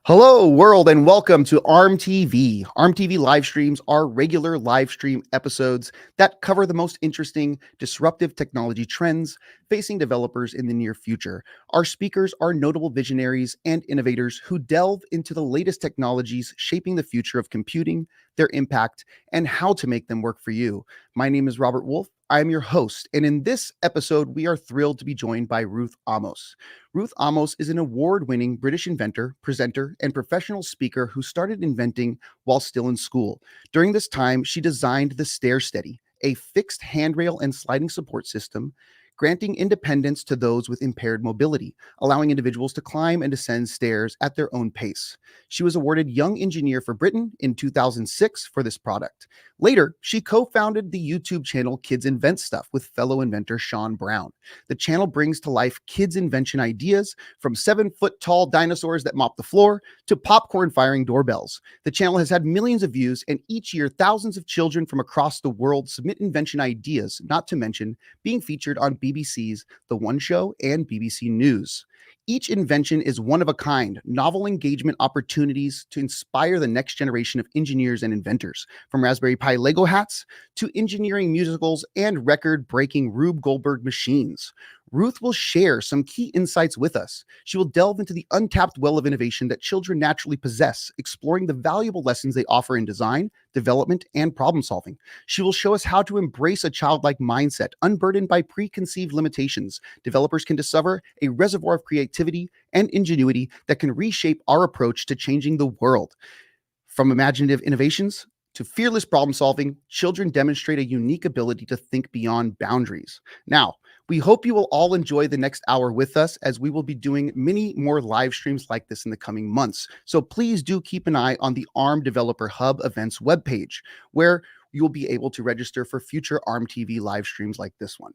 Hello, world, and welcome to ARM TV. ARM TV live streams are regular live stream episodes that cover the most interesting, disruptive technology trends facing developers in the near future. Our speakers are notable visionaries and innovators who delve into the latest technologies shaping the future of computing, their impact, and how to make them work for you. My name is Robert Wolf. I am your host, and in this episode, we are thrilled to be joined by Ruth Amos. Ruth Amos is an award-winning British inventor, presenter, and professional speaker who started inventing while still in school. During this time, she designed the Stair Steady, a fixed handrail and sliding support system, granting independence to those with impaired mobility, allowing individuals to climb and descend stairs at their own pace. She was awarded Young Engineer for Britain in 2006 for this product. Later, she co-founded the YouTube channel Kids Invent Stuff with fellow inventor Sean Brown. The channel brings to life kids' invention ideas, from 7-foot-tall dinosaurs that mop the floor to popcorn-firing doorbells. The channel has had millions of views, and each year thousands of children from across the world submit invention ideas, not to mention being featured on BBC's The One Show and BBC News. Each invention is one of a kind, novel engagement opportunities to inspire the next generation of engineers and inventors, from Raspberry Pi Lego hats to engineering musicals and record-breaking Rube Goldberg machines. Ruth will share some key insights with us. She will delve into the untapped well of innovation that children naturally possess, exploring the valuable lessons they offer in design, development, and problem solving. She will show us how to embrace a childlike mindset, unburdened by preconceived limitations. Developers can discover a reservoir of creativity and ingenuity that can reshape our approach to changing the world. From imaginative innovations to fearless problem solving, children demonstrate a unique ability to think beyond boundaries. Now, we hope you will all enjoy the next hour with us, as we will be doing many more live streams like this in the coming months. So please do keep an eye on the ARM Developer Hub events webpage, where you'll be able to register for future ARM TV live streams like this one.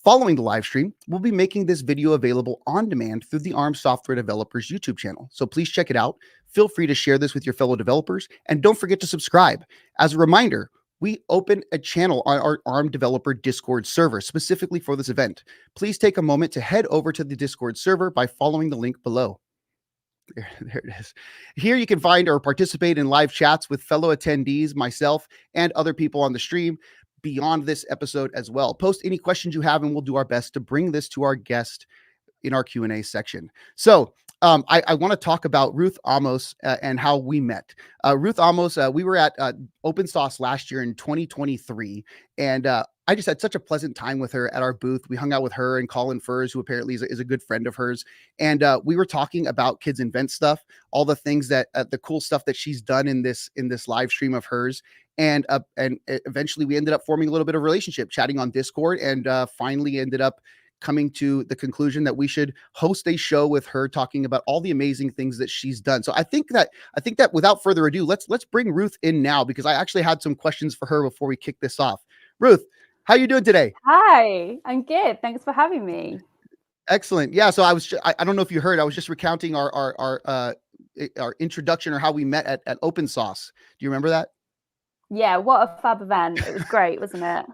Following the live stream, we'll be making this video available on demand through the ARM Software Developers YouTube channel. So please check it out. Feel free to share this with your fellow developers, and don't forget to subscribe. As a reminder, we opened a channel on our ARM Developer Discord server specifically for this event. Please take a moment to head over to the Discord server by following the link below. There it is. Here you can find or participate in live chats with fellow attendees, myself, and other people on the stream beyond this episode as well. Post any questions you have, and we'll do our best to bring this to our guest in our Q&A section. So I want to talk about Ruth Amos and how we met. Ruth Amos, we were at Open Sauce last year in 2023, and I just had such a pleasant time with her at our booth. We hung out with her and Colin Furs, who apparently is a good friend of hers. And we were talking about Kids Invent Stuff, all the things that the cool stuff that she's done in this live stream of hers. And eventually we ended up forming a little bit of a relationship, chatting on Discord, and finally ended up coming to the conclusion that we should host a show with her, talking about all the amazing things that she's done. So I think that without further ado, let's bring Ruth in now, because I actually had some questions for her before we kick this off. Ruth, how are you doing today? Hi, I'm good. Thanks for having me. Excellent. Yeah. So I don't know if you heard, I was just recounting our introduction, or how we met at Open Sauce. Do you remember that? Yeah, what a fab event. It was great, wasn't it?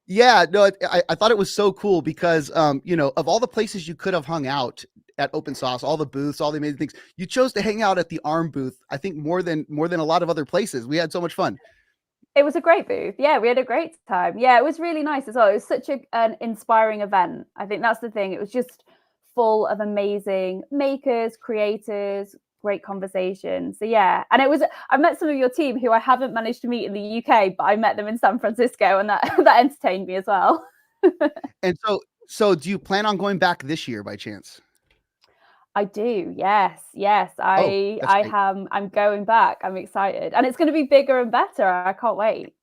Yeah, no, I thought it was so cool because, of all the places you could have hung out at Open Sauce, all the booths, all the amazing things, you chose to hang out at the ARM booth. I think more than a lot of other places. We had so much fun. It was a great booth. Yeah, we had a great time. Yeah, it was really nice as well. It was such an inspiring event. I think that's the thing. It was just full of amazing makers, creators, great conversation. So yeah, and I met some of your team who I haven't managed to meet in the UK, but I met them in San Francisco, and that entertained me as well. And so do you plan on going back this year by chance? I do. Yes. I'm going back. I'm excited, and it's going to be bigger and better. I can't wait.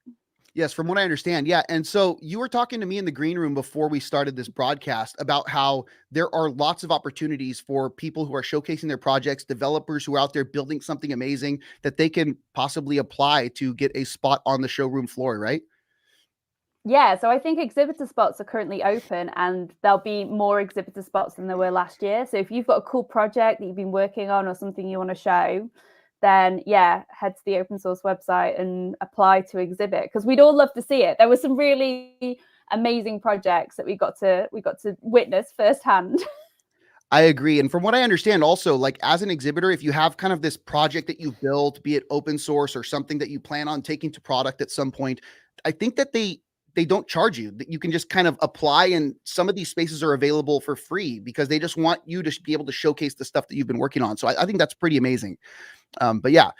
Yes, from what I understand. Yeah. And so you were talking to me in the green room before we started this broadcast about how there are lots of opportunities for people who are showcasing their projects, developers who are out there building something amazing that they can possibly apply to get a spot on the showroom floor, right? Yeah, so I think exhibitor spots are currently open, and there'll be more exhibitor spots than there were last year. So if you've got a cool project that you've been working on or something you want to show, then yeah, head to the open source website and apply to exhibit, because we'd all love to see it. There were some really amazing projects that we got to witness firsthand. I agree. And from what I understand, also, like as an exhibitor, if you have kind of this project that you've built, be it open source or something that you plan on taking to product at some point, I think that they don't charge you. That you can just kind of apply, and some of these spaces are available for free because they just want you to be able to showcase the stuff that you've been working on. So I think that's pretty amazing. But yeah,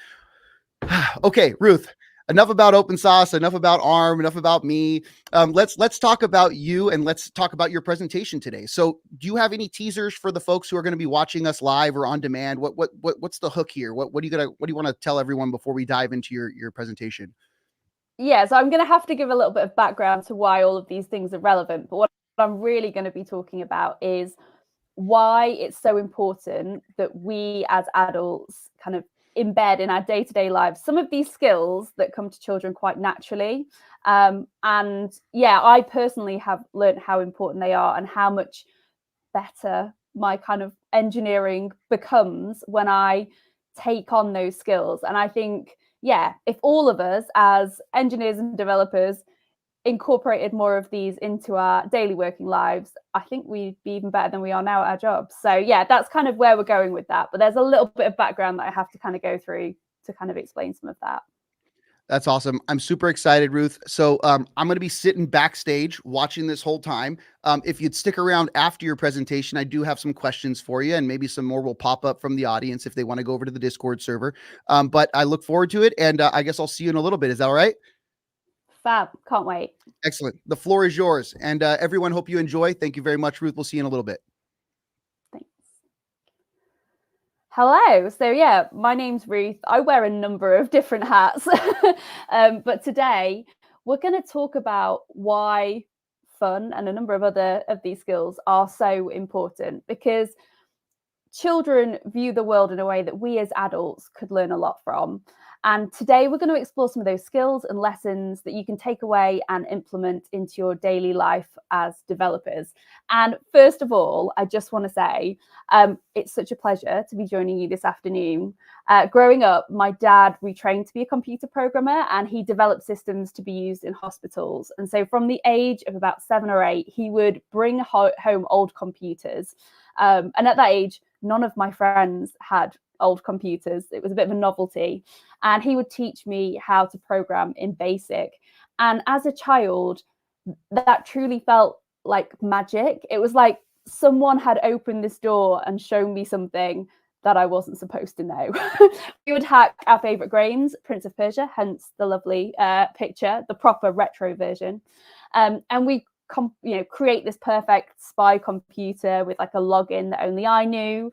okay, Ruth. Enough about open source. Enough about ARM. Enough about me. Let's talk about you, and let's talk about your presentation today. So, do you have any teasers for the folks who are going to be watching us live or on demand? What's the hook here? What do you want to tell everyone before we dive into your presentation? Yeah, so I'm going to have to give a little bit of background to why all of these things are relevant. But what I'm really going to be talking about is why it's so important that we as adults kind of embed in our day-to-day lives some of these skills that come to children quite naturally. And yeah, I personally have learned how important they are and how much better my kind of engineering becomes when I take on those skills. And I think, yeah, if all of us as engineers and developers incorporated more of these into our daily working lives, I think we'd be even better than we are now at our jobs. So yeah, that's kind of where we're going with that. But there's a little bit of background that I have to kind of go through to kind of explain some of that. That's awesome. I'm super excited, Ruth. So I'm going to be sitting backstage watching this whole time. If you'd stick around after your presentation, I do have some questions for you, and maybe some more will pop up from the audience if they want to go over to the Discord server. But I look forward to it, and I guess I'll see you in a little bit. Is that all right? Fab. Can't wait. Excellent. The floor is yours. And everyone, hope you enjoy. Thank you very much, Ruth. We'll see you in a little bit. Thanks. Hello. So yeah, my name's Ruth. I wear a number of different hats. But today we're going to talk about why fun and a number of other of these skills are so important, because children view the world in a way that we as adults could learn a lot from. And today we're going to explore some of those skills and lessons that you can take away and implement into your daily life as developers. And first of all, I just want to say it's such a pleasure to be joining you this afternoon. Growing up, my dad retrained to be a computer programmer, and he developed systems to be used in hospitals. And so from the age of about 7 or 8, he would bring home old computers. And at that age, none of my friends had old computers. It was a bit of a novelty. And he would teach me how to program in BASIC. And as a child, that truly felt like magic. It was like someone had opened this door and shown me something that I wasn't supposed to know. We would hack our favorite games, Prince of Persia, hence the lovely picture, the proper retro version. And we create this perfect spy computer with like a login that only I knew,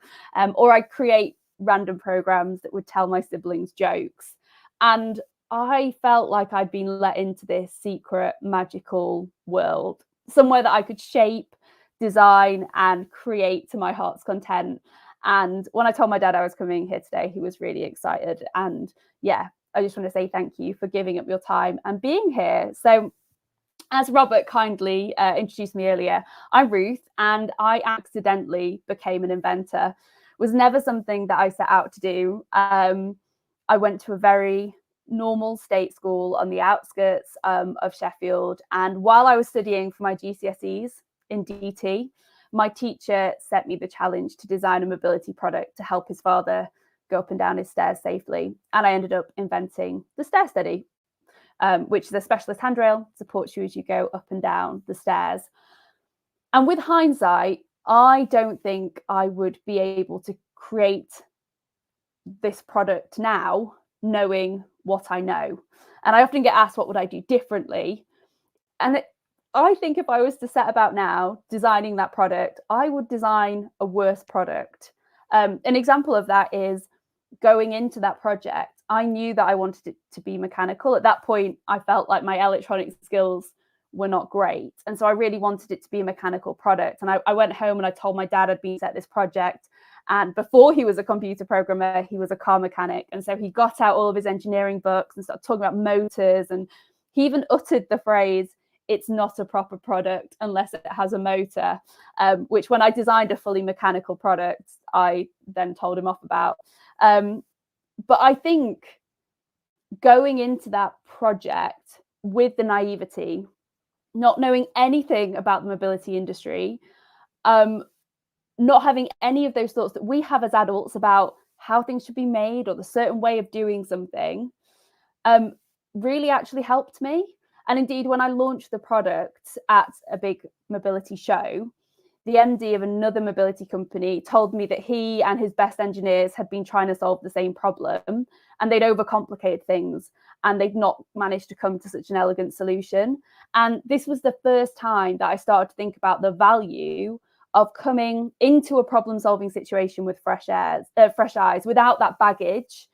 or I'd create random programs that would tell my siblings jokes. And I felt like I'd been let into this secret magical world, somewhere that I could shape, design, and create to my heart's content. And when I told my dad I was coming here today, he was really excited. And yeah, I just want to say thank you for giving up your time and being here. So as Robert kindly introduced me earlier, I'm Ruth, and I accidentally became an inventor. It was never something that I set out to do. I went to a very normal state school on the outskirts of Sheffield. And while I was studying for my GCSEs in DT, my teacher set me the challenge to design a mobility product to help his father go up and down his stairs safely. And I ended up inventing the Stair Steady, which is a specialist handrail, supports you as you go up and down the stairs. And with hindsight, I don't think I would be able to create this product now, knowing what I know. And I often get asked, what would I do differently? And I think if I was to set about now designing that product, I would design a worse product. An example of that is going into that project, I knew that I wanted it to be mechanical. At that point, I felt like my electronics skills were not great. And so I really wanted it to be a mechanical product. And I went home and I told my dad I'd been set this project. And before he was a computer programmer, he was a car mechanic. And so he got out all of his engineering books and started talking about motors. And he even uttered the phrase, "It's not a proper product unless it has a motor," which when I designed a fully mechanical product, I then told him off about. But I think going into that project with the naivety, not knowing anything about the mobility industry, not having any of those thoughts that we have as adults about how things should be made or the certain way of doing something, really actually helped me. And indeed, when I launched the product at a big mobility show, the MD of another mobility company told me that he and his best engineers had been trying to solve the same problem, and they'd overcomplicated things and they'd not managed to come to such an elegant solution. And this was the first time that I started to think about the value of coming into a problem-solving situation with fresh eyes, without that baggage,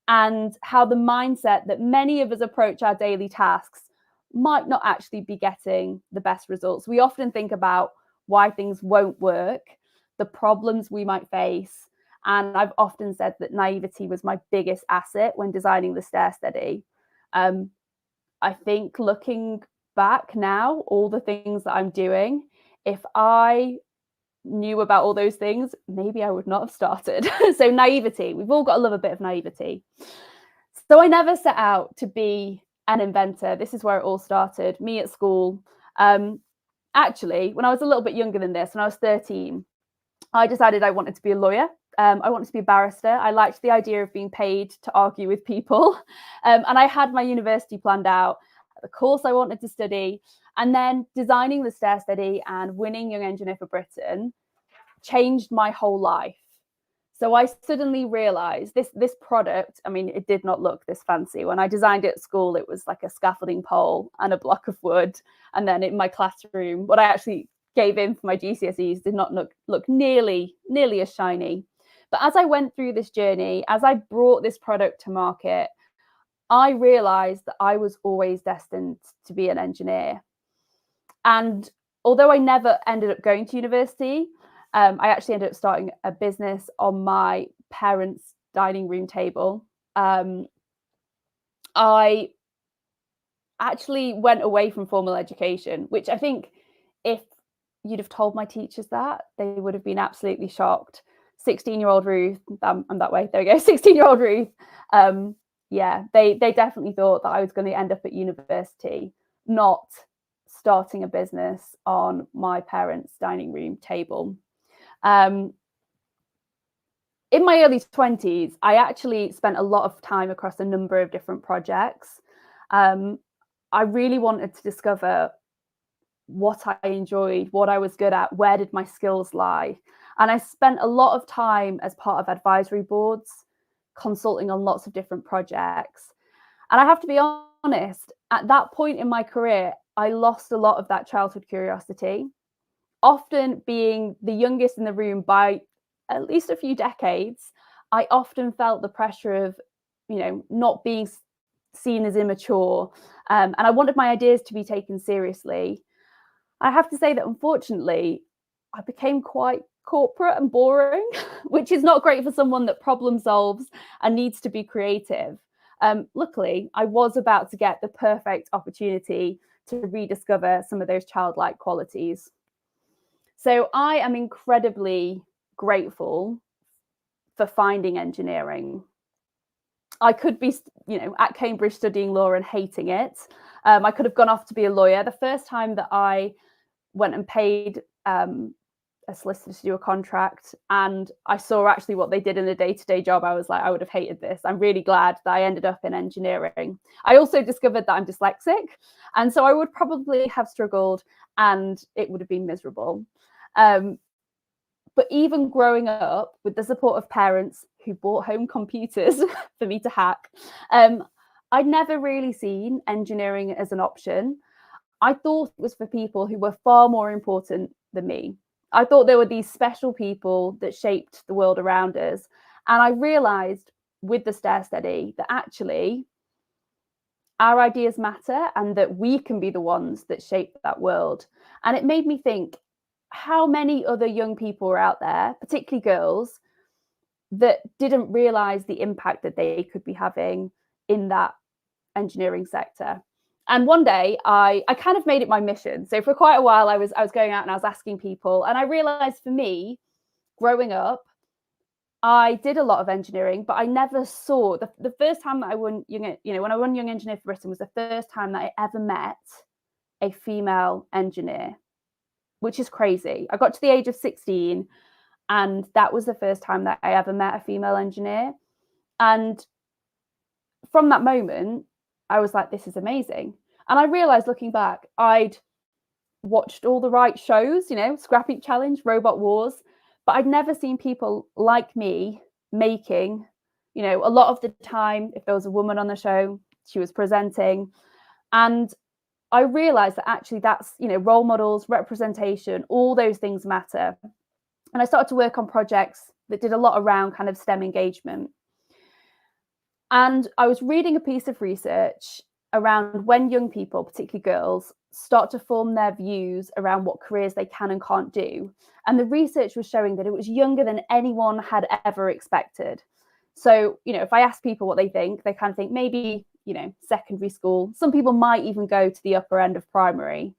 and how the mindset that many of us approach our daily tasks might not actually be getting the best results. We often think about why things won't work, the problems we might face. And I've often said that naivety was my biggest asset when designing the stair steady. I think looking back now, all the things that I'm doing, if I knew about all those things, maybe I would not have started. So naivety, we've all got to love a bit of naivety. So I never set out to be an inventor. This is where it all started, me at school. Actually, when I was a little bit younger than this, when I was 13, I decided I wanted to be a lawyer. I wanted to be a barrister. I liked the idea of being paid to argue with people. And I had my university planned out, the course I wanted to study, and then designing the stair steady and winning Young Engineer for Britain changed my whole life. So I suddenly realized this product, I mean, it did not look this fancy. When I designed it at school, it was like a scaffolding pole and a block of wood. And then in my classroom, what I actually gave in for my GCSEs did not look nearly as shiny. But as I went through this journey, as I brought this product to market, I realized that I was always destined to be an engineer. And although I never ended up going to university, I actually ended up starting a business on my parents' dining room table. I actually went away from formal education, which I think if you'd have told my teachers that, they would have been absolutely shocked. 16-year-old Ruth, I'm that way, there we go, 16-year-old Ruth. Yeah, they definitely thought that I was going to end up at university, not starting a business on my parents' dining room table. In my early 20s, I actually spent a lot of time across a number of different projects. I really wanted to discover what I enjoyed, what I was good at, where did my skills lie. And I spent a lot of time as part of advisory boards, consulting on lots of different projects. And I have to be honest, at that point in my career, I lost a lot of that childhood curiosity. Often being the youngest in the room by at least a few decades, I often felt the pressure of, not being seen as immature. And I wanted my ideas to be taken seriously. I have to say that unfortunately, I became quite corporate and boring, which is not great for someone that problem solves and needs to be creative. Luckily, I was about to get the perfect opportunity to rediscover some of those childlike qualities. So I am incredibly grateful for finding engineering. I could be, at Cambridge studying law and hating it. I could have gone off to be a lawyer. The first time that I went and paid a solicitor to do a contract and I saw actually what they did in a day-to-day job, I was like, I would have hated this. I'm really glad that I ended up in engineering. I also discovered that I'm dyslexic, and so I would probably have struggled and it would have been miserable. But even growing up with the support of parents who bought home computers for me to hack, I'd never really seen engineering as an option. I thought it was for people who were far more important than me. I thought there were these special people that shaped the world around us. And I realized with the stair steady that actually our ideas matter and that we can be the ones that shape that world. And it made me think how many other young people were out there, particularly girls, that didn't realize the impact that they could be having in that engineering sector. And one day I kind of made it my mission. So for quite a while, I was going out and I was asking people, and I realized for me, growing up, I did a lot of engineering, but I never saw the first time that I won when I won Young Engineer for Britain was the first time that I ever met a female engineer, which is crazy. I got to the age of 16 And that was the first time that I ever met a female engineer. And from that moment, I was like, this is amazing. And I realized looking back, I'd watched all the right shows, you know, Scrap Heap Challenge, Robot Wars, but I'd never seen people like me making, you know, a lot of the time, if there was a woman on the show, she was presenting. And I realized that actually that's, you know, role models, representation, all those things matter. And I started to work on projects that did a lot around kind of STEM engagement. And I was reading a piece of research around when young people, particularly girls, start to form their views around what careers they can and can't do. And the research was showing that it was younger than anyone had ever expected. So, you know, if I ask people what they think, they kind of think maybe, you know, secondary school. Some people might even go to the upper end of primary.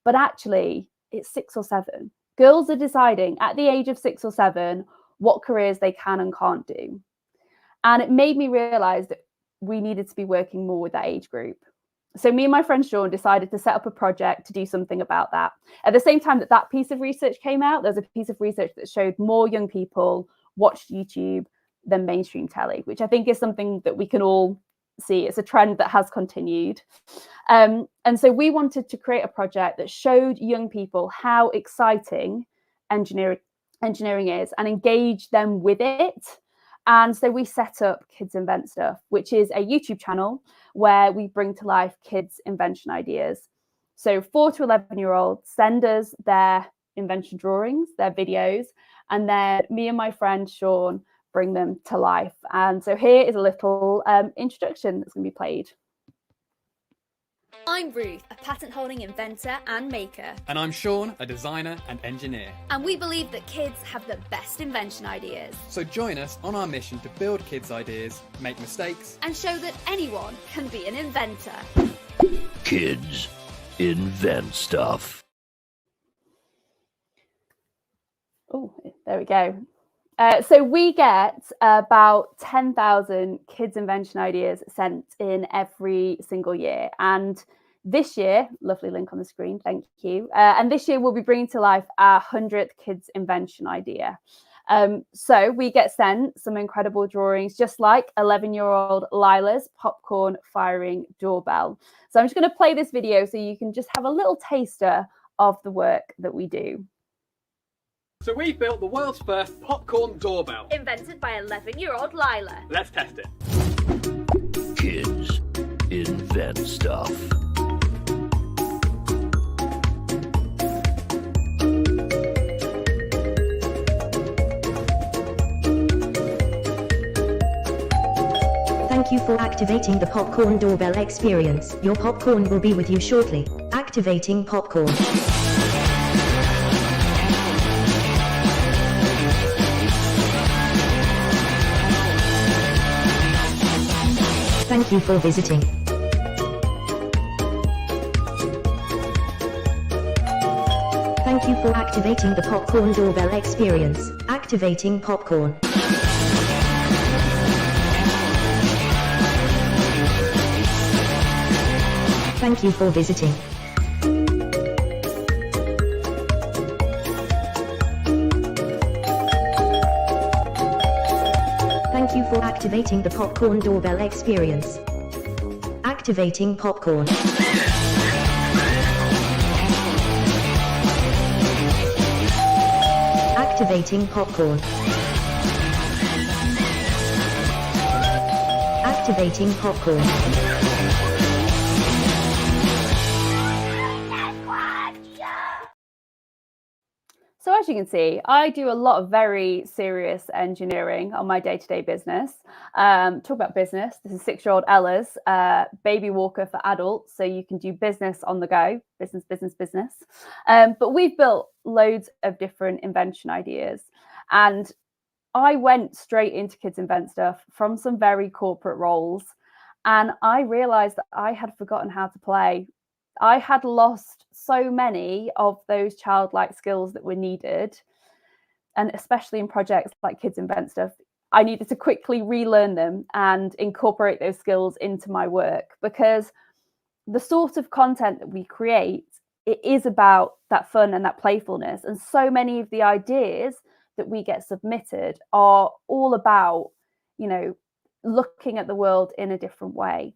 But actually, it's 6 or 7. Girls are deciding at the age of 6 or 7 what careers they can and can't do. And it made me realize that we needed to be working more with that age group. So me and my friend Sean decided to set up a project to do something about that. At the same time that that piece of research came out, there's a piece of research that showed more young people watched YouTube than mainstream telly, which I think is something that we can all see. It's a trend that has continued. And so we wanted to create a project that showed young people how exciting engineering is and engage them with it. And so we set up Kids Invent Stuff, which is a YouTube channel where we bring to life kids' invention ideas. So 4 to 11-year-olds send us their invention drawings, their videos, and then me and my friend Sean bring them to life. And so here is a little introduction that's going to be played. I'm Ruth, a patent-holding inventor and maker. And I'm Sean, a designer and engineer. And we believe that kids have the best invention ideas. So join us on our mission to build kids' ideas, make mistakes, and show that anyone can be an inventor. Kids Invent Stuff. Oh, there we go. So we get about 10,000 kids' invention ideas sent in every single year. And this year, lovely link on the screen, thank you. And this year we'll be bringing to life our 100th kids' invention idea. So we get sent some incredible drawings, just like 11-year-old Lila's popcorn firing doorbell. So I'm just going to play this video so you can just have a little taster of the work that we do. So we built the world's first popcorn doorbell. Invented by 11-year-old Lila. Let's test it. Kids Invent Stuff. Thank you for activating the popcorn doorbell experience. Your popcorn will be with you shortly. Activating popcorn. Thank you for visiting. Thank you for activating the popcorn doorbell experience. Activating popcorn. Thank you for visiting. Thank you for activating the popcorn doorbell experience. Activating popcorn. Activating popcorn. Activating popcorn. So as you can see, I do a lot of very serious engineering on my day-to-day business. Talk about business. This is 6-year-old Ella's baby walker for adults. So you can do business on the go, business. But we've built loads of different invention ideas. And I went straight into Kids Invent Stuff from some very corporate roles. And I realized that I had forgotten how to play. I had lost so many of those childlike skills that were needed. And especially in projects like Kids Invent Stuff, I needed to quickly relearn them and incorporate those skills into my work, because the sort of content that we create, it is about that fun and that playfulness. And so many of the ideas that we get submitted are all about, you know, looking at the world in a different way.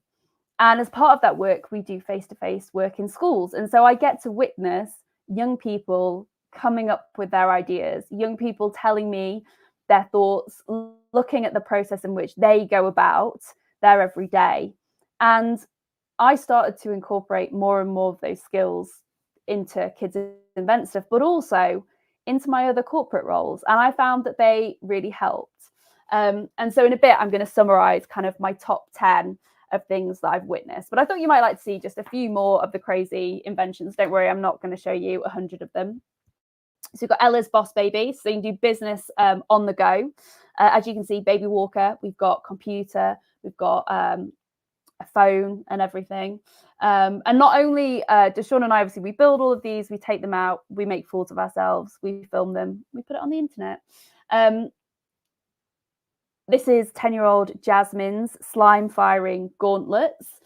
And as part of that work, we do face-to-face work in schools. And so I get to witness young people coming up with their ideas, young people telling me their thoughts, looking at the process in which they go about their everyday. And I started to incorporate more and more of those skills into Kids Invent Stuff, but also into my other corporate roles. And I found that they really helped. And so in a bit, I'm going to summarize kind of my top 10 of things that I've witnessed. But I thought you might like to see just a few more of the crazy inventions. Don't worry, I'm not going to show you 100 of them. So we've got Ella's Boss Baby, so you can do business on the go. As you can see, Baby Walker, we've got computer, we've got a phone and everything. And not only does Sean and I, obviously, we build all of these, we take them out, we make fools of ourselves, we film them, we put it on the internet. This is 10-year-old Jasmines slime firing gauntlets.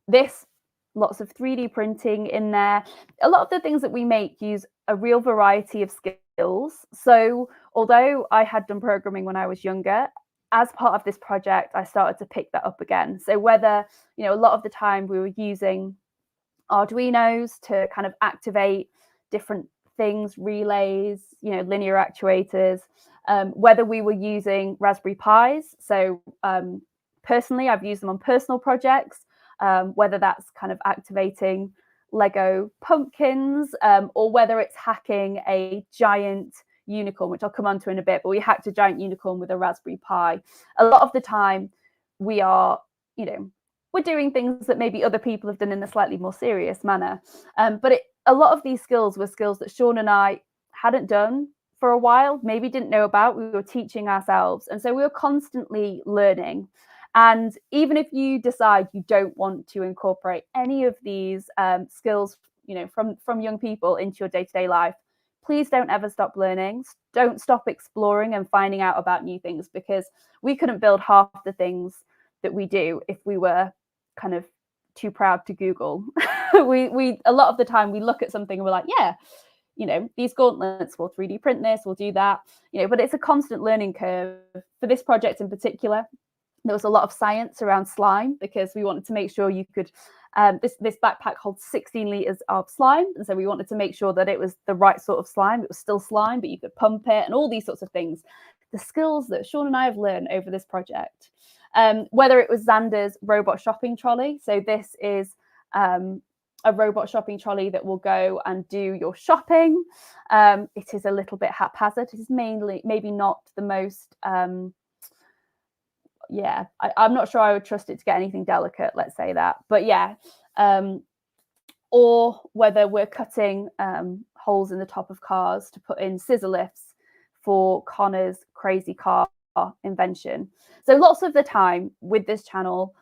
This, lots of 3D printing in there. A lot of the things that we make use a real variety of skills. So although I had done programming when I was younger, as part of this project, I started to pick that up again. So whether, you know, a lot of the time we were using Arduinos to kind of activate different things, relays, you know, linear actuators, whether we were using Raspberry Pis. So personally, I've used them on personal projects, whether that's kind of activating Lego pumpkins, or whether it's hacking a giant unicorn, which I'll come on to in a bit, but we hacked a giant unicorn with a Raspberry Pi. A lot of the time we are, you know, we're doing things that maybe other people have done in a slightly more serious manner. But a lot of these skills were skills that Sean and I hadn't done for a while, maybe didn't know about. We were teaching ourselves. And so we were constantly learning. And even if you decide you don't want to incorporate any of these skills, you know, from young people into your day-to-day life, please don't ever stop learning. Don't stop exploring and finding out about new things, because we couldn't build half the things that we do if we were kind of too proud to Google. we a lot of the time we look at something and we're like, yeah, you know, these gauntlets, we'll 3D print this, we'll do that, you know, but it's a constant learning curve. For this project in particular, there was a lot of science around slime, because we wanted to make sure you could, this backpack holds 16 liters of slime. And so we wanted to make sure that it was the right sort of slime. It was still slime, but you could pump it and all these sorts of things. The skills that Sean and I have learned over this project, whether it was Xander's robot shopping trolley. So this is a robot shopping trolley that will go and do your shopping. It is a little bit haphazard. It is mainly, maybe not the most, I'm not sure I would trust it to get anything delicate, let's say that. But yeah, or whether we're cutting holes in the top of cars to put in scissor lifts for Connor's crazy car invention. So lots of the time with this channel,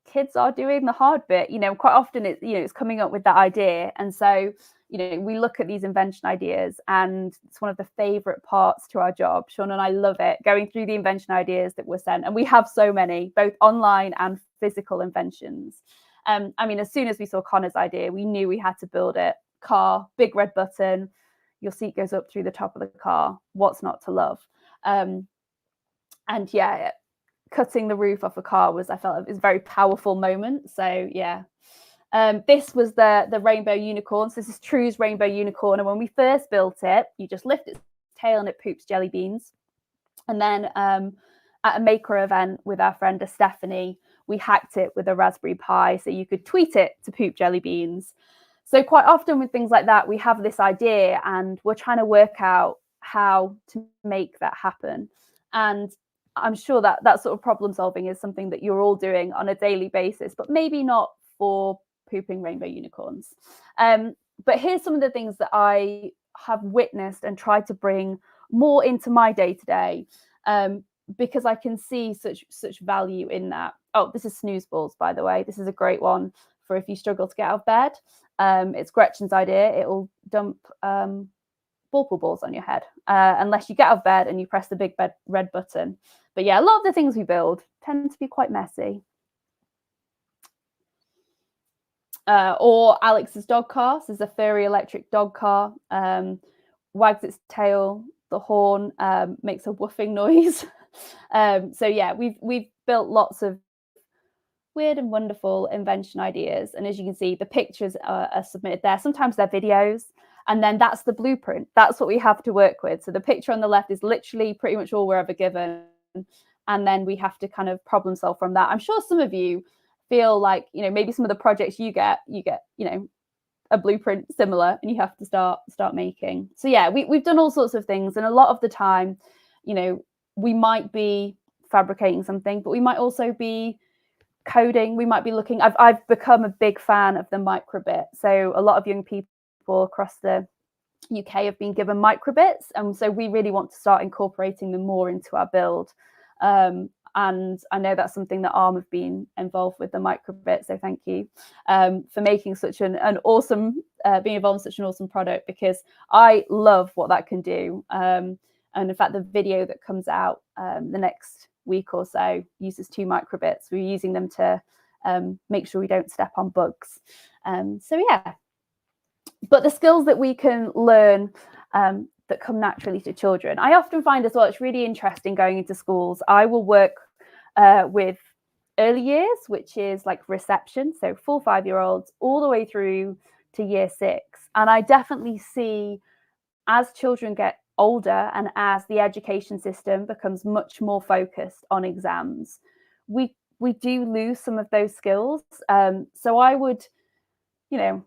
kids are doing the hard bit. You know, quite often it's coming up with that idea. And so, you know, we look at these invention ideas, and it's one of the favorite parts to our job. Sean and I love it, going through the invention ideas that were sent. And we have so many, both online and physical inventions. I mean, as soon as we saw Connor's idea, we knew we had to build it. Car, big red button, your seat goes up through the top of the car. What's not to love? And yeah, cutting the roof off a car was, I felt, it was a very powerful moment. So yeah. This was the rainbow unicorn. So this is True's rainbow unicorn. And when we first built it, you just lift its tail and it poops jelly beans. And then at a maker event with our friend Stephanie, we hacked it with a Raspberry Pi so you could tweet it to poop jelly beans. So quite often with things like that, we have this idea and we're trying to work out how to make that happen. And I'm sure that that sort of problem solving is something that you're all doing on a daily basis, but maybe not for pooping rainbow unicorns. But here's some of the things that I have witnessed and tried to bring more into my day-to-day, because I can see such value in that. Oh, this is Snooze Balls, by the way. This is a great one for if you struggle to get out of bed. It's Gretchen's idea. It will dump ball pool balls on your head, unless you get out of bed and you press the big red button. But yeah, a lot of the things we build tend to be quite messy. Or Alex's dog car. This is a furry electric dog car. wags its tail, the horn makes a woofing noise. So yeah, we've built lots of weird and wonderful invention ideas, and as you can see, the pictures are submitted there. Sometimes they're videos, and then that's the blueprint. That's what we have to work with. So the picture on the left is literally pretty much all we're ever given, and then we have to kind of problem solve from that. I'm sure some of you feel like, you know, maybe some of the projects you get, you know, a blueprint similar, and you have to start making. So yeah, we've done all sorts of things, and a lot of the time, you know, we might be fabricating something, but we might also be coding. We might be looking. I've become a big fan of the microbit. So a lot of young people across the UK have been given microbits, and so we really want to start incorporating them more into our build. And I know that's something that ARM have been involved with, the microbit. So thank you for making such an awesome, being involved in such an awesome product, because I love what that can do. And in fact, the video that comes out the next week or so uses 2 microbits. We're using them to make sure we don't step on bugs. So yeah, but the skills that we can learn that come naturally to children, I often find as well, it's really interesting going into schools. I will work with early years, which is like reception, so 4 5-year-olds all the way through to year 6. And I definitely see, as children get older and as the education system becomes much more focused on exams, we do lose some of those skills. So I would, you know,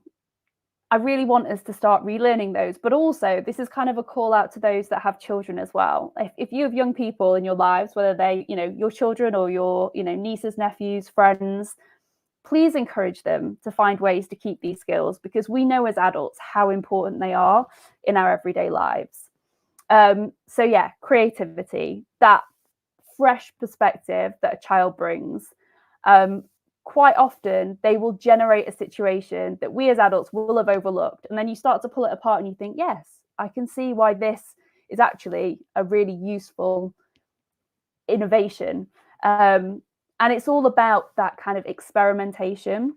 I really want us to start relearning those, but also this is kind of a call out to those that have children as well. If you have young people in your lives, whether they, you know, your children or your, you know, nieces, nephews, friends, please encourage them to find ways to keep these skills, because we know as adults how important they are in our everyday lives. So yeah, creativity, that fresh perspective that a child brings. Quite often they will generate a situation that we as adults will have overlooked, and then you start to pull it apart and you think, yes, I can see why this is actually a really useful innovation. And it's all about that kind of experimentation,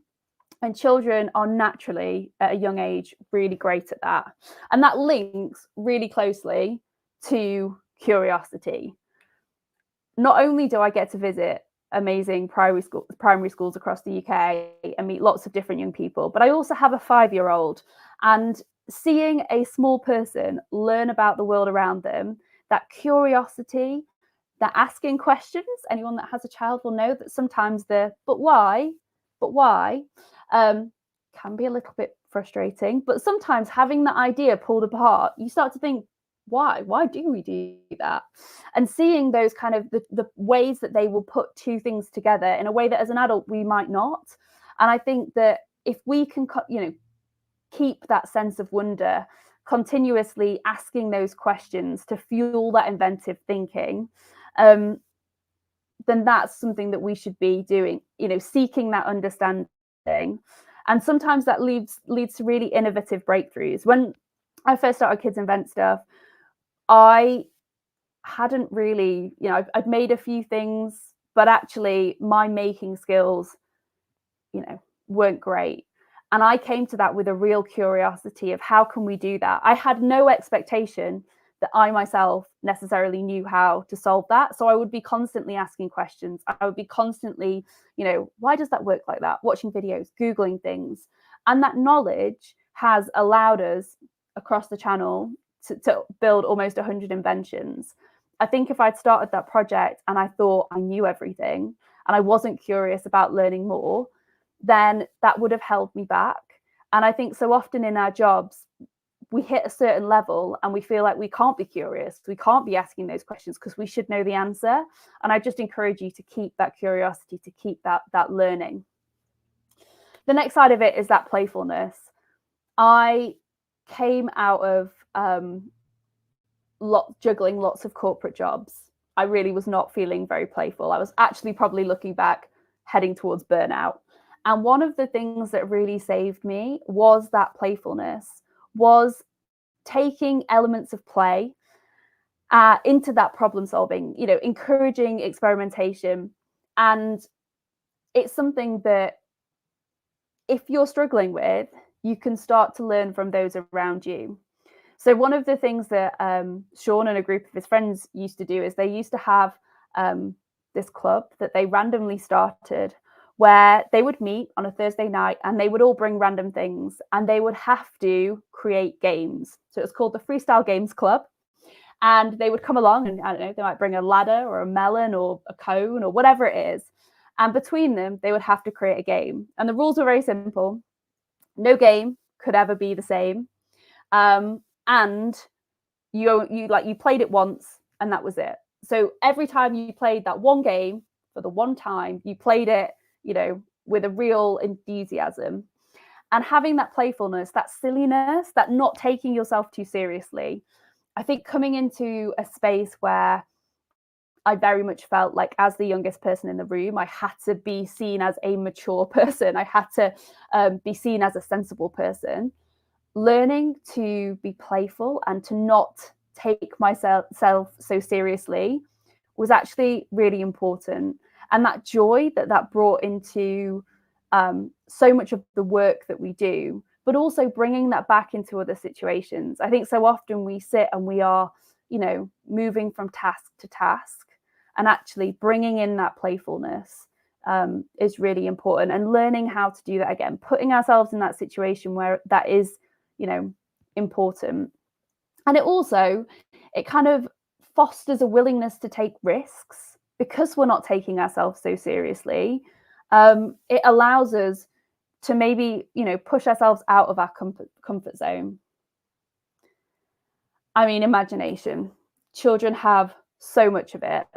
and children are naturally at a young age really great at that, and that links really closely to curiosity. Not only do I get to visit amazing primary schools across the UK and meet lots of different young people, but I also have a 5-year-old, and seeing a small person learn about the world around them, that curiosity, that asking questions, anyone that has a child will know that sometimes the but why can be a little bit frustrating, but sometimes having that idea pulled apart, you start to think, why do we do that? And seeing those kind of the ways that they will put 2 things together in a way that as an adult we might not. And I think that if we can, you know, keep that sense of wonder, continuously asking those questions to fuel that inventive thinking, then that's something that we should be doing, you know, seeking that understanding. And sometimes that leads to really innovative breakthroughs. When I first started Kids Invent Stuff, I hadn't really, you know, I'd made a few things, but actually my making skills, you know, weren't great. And I came to that with a real curiosity of how can we do that? I had no expectation that I myself necessarily knew how to solve that. So I would be constantly asking questions. I would be constantly, you know, why does that work like that? Watching videos, Googling things. And that knowledge has allowed us across the channel to build almost 100 inventions. I think if I'd started that project and I thought I knew everything and I wasn't curious about learning more, then that would have held me back. And I think so often in our jobs, we hit a certain level and we feel like we can't be curious. We can't be asking those questions because we should know the answer. And I just encourage you to keep that curiosity, to keep that learning. The next side of it is that playfulness. I came out of juggling lots of corporate jobs. I really was not feeling very playful. I was actually probably looking back, heading towards burnout. And one of the things that really saved me was that playfulness, was taking elements of play into that problem solving, you know, encouraging experimentation. And it's something that if you're struggling with, you can start to learn from those around you. So one of the things that Sean and a group of his friends used to do is they used to have this club that they randomly started, where they would meet on a Thursday night and they would all bring random things and they would have to create games. So it was called the Freestyle Games Club. And they would come along and, I don't know, they might bring a ladder or a melon or a cone or whatever it is. And between them, they would have to create a game. And the rules were very simple. No game could ever be the same. And you played it once and that was it. So every time you played that one game for the one time, you played it, with a real enthusiasm. And having that playfulness, that silliness, that not taking yourself too seriously. I think coming into a space where I very much felt like, as the youngest person in the room, I had to be seen as a mature person. I had to be seen as a sensible person. Learning to be playful and to not take myself so seriously was actually really important. And that joy that brought into so much of the work that we do, but also bringing that back into other situations. I think so often we sit and we are, moving from task to task, and actually bringing in that playfulness is really important, and learning how to do that again, putting ourselves in that situation where that is, important. And it kind of fosters a willingness to take risks because we're not taking ourselves so seriously. It allows us to maybe, push ourselves out of our comfort zone. I mean, imagination. Children have so much of it.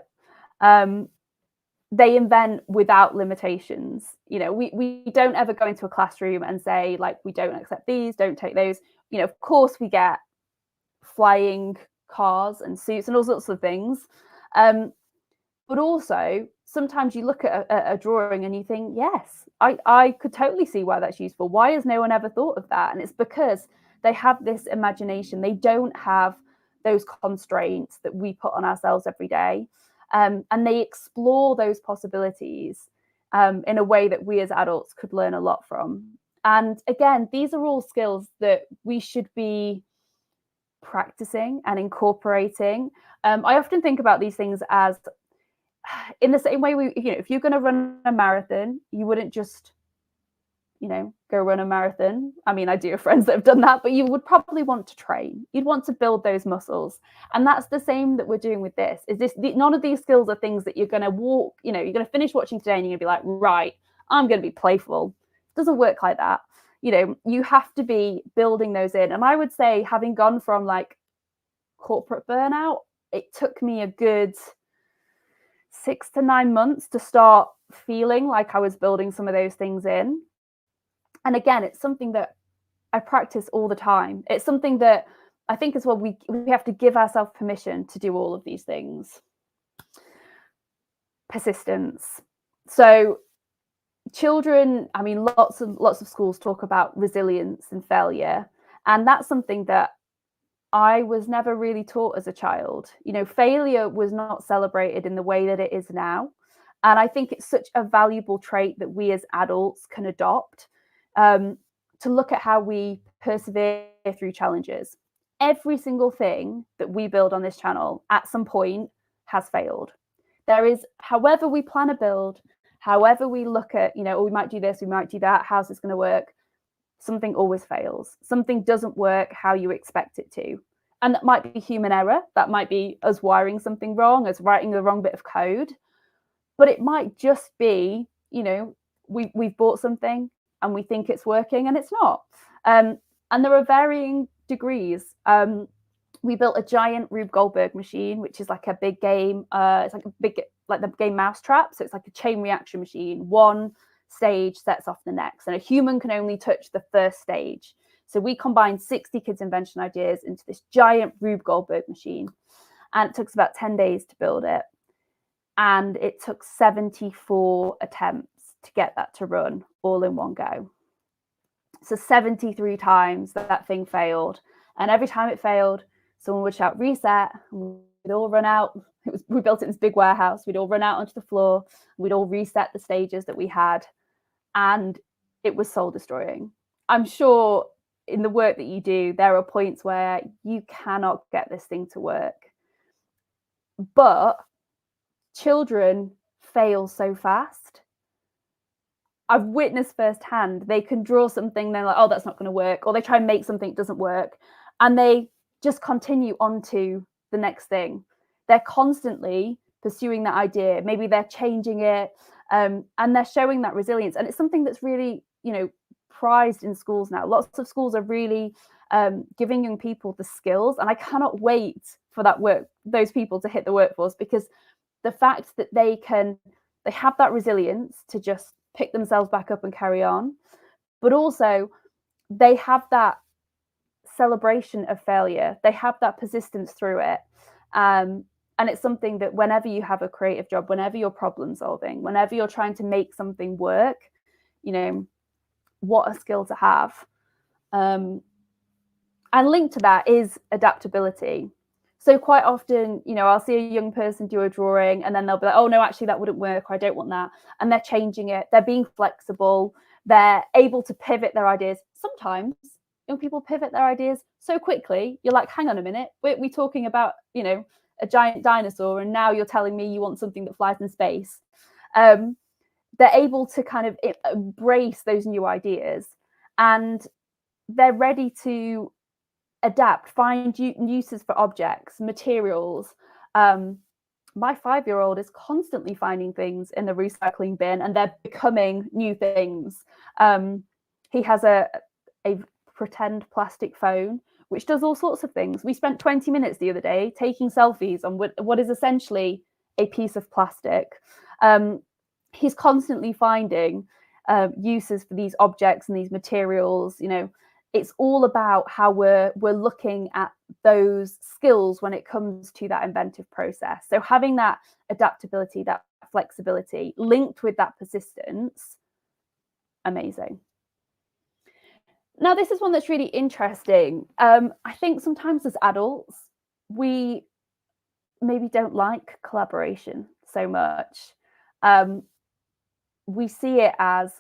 They invent without limitations. We don't ever go into a classroom and say, like, we don't accept these, don't take those. Of course we get flying cars and suits and all sorts of things. But also, sometimes you look at a drawing and you think, yes, I could totally see why that's useful. Why has no one ever thought of that? And it's because they have this imagination. They don't have those constraints that we put on ourselves every day. And they explore those possibilities in a way that we as adults could learn a lot from. And again, these are all skills that we should be practicing and incorporating. I often think about these things as, in the same way if you're going to run a marathon, you wouldn't just, go run a marathon. I mean, I do have friends that have done that, but you would probably want to train. You'd want to build those muscles. And that's the same that we're doing with this. None of these skills are things that you're going to you're going to finish watching today and you're going to be like, right, I'm going to be playful. It doesn't work like that. You have to be building those in. And I would say, having gone from like corporate burnout, it took me a good 6 to 9 months to start feeling like I was building some of those things in. And again, it's something that I practice all the time. It's something that I think as well, we have to give ourselves permission to do all of these things. Persistence. So children, I mean, lots of schools talk about resilience and failure. And that's something that I was never really taught as a child. Failure was not celebrated in the way that it is now. And I think it's such a valuable trait that we as adults can adopt, to look at how we persevere through challenges. Every single thing that we build on this channel at some point has failed. There is, however we plan a build, however we look at, we might do this, we might do that, how's this going to work? Something always fails. Something doesn't work how you expect it to. And that might be human error. That might be us wiring something wrong, us writing the wrong bit of code. But it might just be, we've bought something and we think it's working and it's not. And there are varying degrees. We built a giant Rube Goldberg machine, which is like a big game. It's like the game Mousetrap. So it's like a chain reaction machine. One stage sets off the next, and a human can only touch the first stage. So we combined 60 kids' invention ideas into this giant Rube Goldberg machine, and it took us about 10 days to build it. And it took 74 attempts to get that to run all in one go. So 73 times that thing failed. And every time it failed, someone would shout reset, and we'd all run out. We built it in this big warehouse. We'd all run out onto the floor. We'd all reset the stages that we had. And it was soul destroying. I'm sure in the work that you do, there are points where you cannot get this thing to work. But children fail so fast. I've witnessed firsthand, they can draw something, they're like, oh, that's not going to work. Or they try and make something that doesn't work. And they just continue on to the next thing. They're constantly pursuing that idea. Maybe they're changing it, and they're showing that resilience. And it's something that's really, prized in schools now. Lots of schools are really giving young people the skills. And I cannot wait for those people to hit the workforce, because the fact that they have that resilience to just pick themselves back up and carry on, but also they have that celebration of failure. They have that persistence through it. And it's something that whenever you have a creative job, whenever you're problem solving, whenever you're trying to make something work, what a skill to have. And linked to that is adaptability. So quite often, I'll see a young person do a drawing and then they'll be like, oh no, actually that wouldn't work, or I don't want that. And they're changing it. They're being flexible. They're able to pivot their ideas. Sometimes young people pivot their ideas so quickly. You're like, hang on a minute. We're talking about, a giant dinosaur, and now you're telling me you want something that flies in space. They're able to kind of embrace those new ideas, and they're ready to adapt, find uses for objects, materials. My 5-year-old is constantly finding things in the recycling bin, and they're becoming new things. He has a pretend plastic phone, which does all sorts of things. We spent 20 minutes the other day taking selfies on what is essentially a piece of plastic. He's constantly finding uses for these objects and these materials. It's all about how we're looking at those skills when it comes to that inventive process. So having that adaptability, that flexibility linked with that persistence, amazing. Now, this is one that's really interesting. I think sometimes as adults, we maybe don't like collaboration so much. We see it as,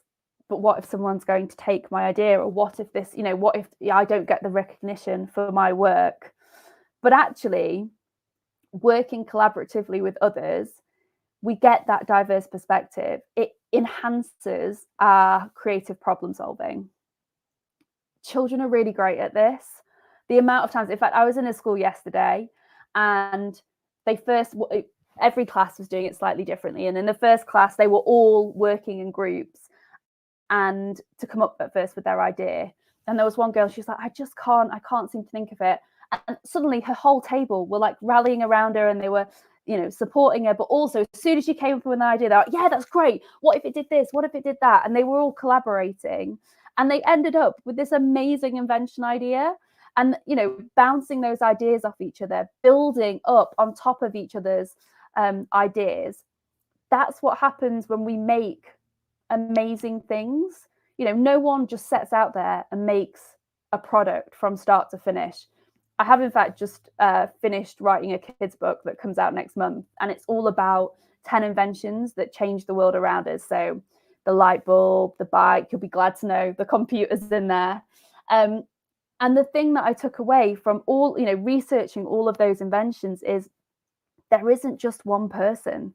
but what if someone's going to take my idea? Or what if this, what if I don't get the recognition for my work? But actually, working collaboratively with others, we get that diverse perspective. It enhances our creative problem solving. Children are really great at this. The amount of times, in fact, I was in a school yesterday and every class was doing it slightly differently. And in the first class, they were all working in groups and to come up at first with their idea. And there was one girl, she was like, I can't seem to think of it. And suddenly her whole table were like rallying around her, and they were, supporting her. But also, as soon as she came up with an idea, they're like, yeah, that's great. What if it did this? What if it did that? And they were all collaborating. And they ended up with this amazing invention idea, and, bouncing those ideas off each other, building up on top of each other's ideas. That's what happens when we make amazing things. No one just sets out there and makes a product from start to finish. I have, in fact, just finished writing a kids book that comes out next month, and it's all about 10 inventions that change the world around us. So the light bulb, the bike, you'll be glad to know the computer's in there. And the thing that I took away from all, researching all of those inventions is there isn't just one person.